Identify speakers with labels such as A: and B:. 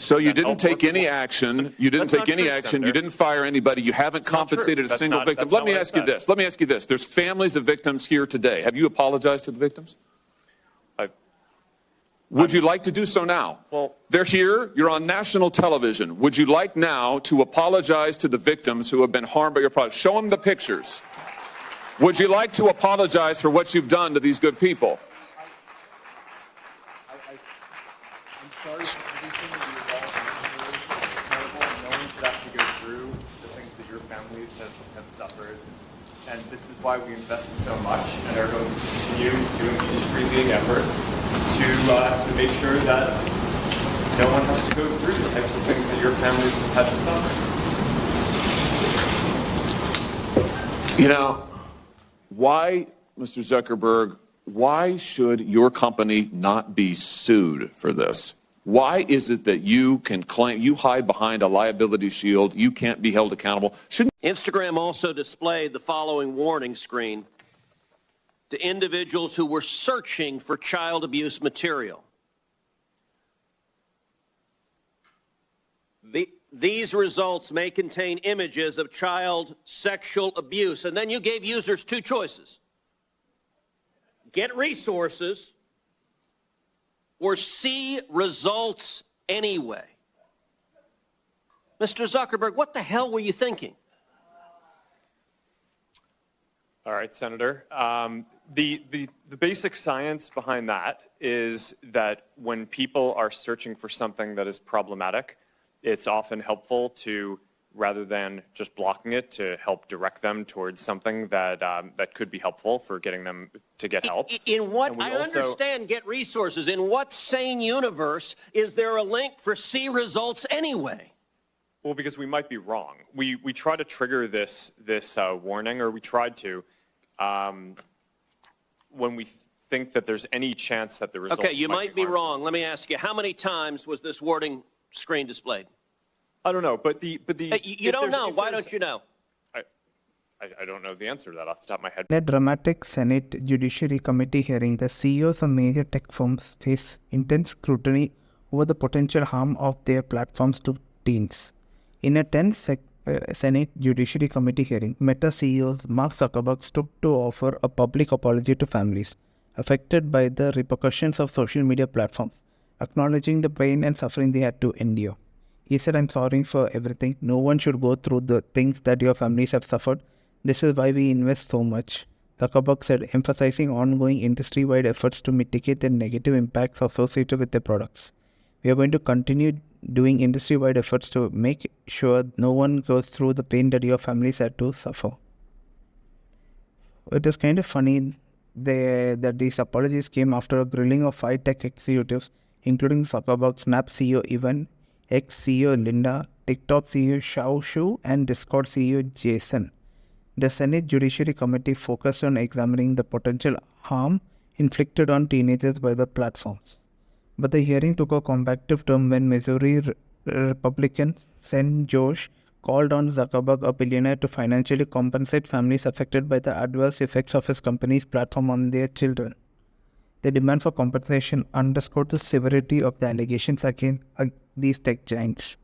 A: So you didn't take any action. You didn't take any action. You didn't fire anybody. You haven't compensated a single victim. Let me ask you this. Let me ask you this. There's families of victims here today. Have you apologized to the victims? Would you like to do so now?
B: Well,
A: they're here. You're on national television. Would you like now to apologize to the victims who have been harmed by your product? Show them the pictures. Would you like to apologize for what you've done to these good people?
B: I'm sorry for everything that you've all incredible. No one should have to go through the things that your families have suffered. And this is why we invested so much and are going to continue doing industry-leading efforts to make sure that no one has to go through the types of things that your families have had to suffer.
A: You know, why, Mr. Zuckerberg, why should your company not be sued for this? Why is it that you can claim, you hide behind a liability shield, you can't be held accountable?
C: Instagram also displayed the following warning screen to individuals who were searching for child abuse material. These results may contain images of child sexual abuse. And then you gave users two choices. Get resources or see results anyway. Mr. Zuckerberg, what the hell were you thinking?
B: All right, Senator. The basic science behind that is that when people are searching for something that is problematic, it's often helpful to, rather than just blocking it, to help direct them towards something that that could be helpful for getting them to get help.
C: In what I understand, get resources. In what sane universe is there a link for see results anyway?
B: Well, because we might be wrong. We try to trigger this warning, or we tried to, when we think that there's any chance that the results.
C: Okay, you might be
B: harmful.
C: wrong. Let me ask you: how many times was this warning screen displayed?
B: I don't know, but the
C: you don't know. Why don't you know?
B: I don't know the answer to that off the top of my head.
D: In a dramatic Senate Judiciary Committee hearing, the CEOs of major tech firms face intense scrutiny over the potential harm of their platforms to teens. In a tense Senate Judiciary Committee hearing, Meta CEO Mark Zuckerberg stood to offer a public apology to families affected by the repercussions of social media platforms, acknowledging the pain and suffering they had to endure. He said, "I'm sorry for everything. No one should go through the things that your families have suffered. This is why we invest so much," Zuckerberg said, emphasizing ongoing industry-wide efforts to mitigate the negative impacts associated with their products. "We are going to continue doing industry-wide efforts to make sure no one goes through the pain that your families had to suffer." It is kind of funny that these apologies came after a grilling of 5 tech executives, including Zuckerberg, Snap CEO Evan, X CEO Linda, TikTok CEO Xiao Shu, and Discord CEO Jason. The Senate Judiciary Committee focused on examining the potential harm inflicted on teenagers by the platforms. But the hearing took a combative turn when Missouri Republican Sen. Josh called on Zuckerberg, a billionaire, to financially compensate families affected by the adverse effects of his company's platform on their children. The demand for compensation underscored the severity of the allegations against these tech giants.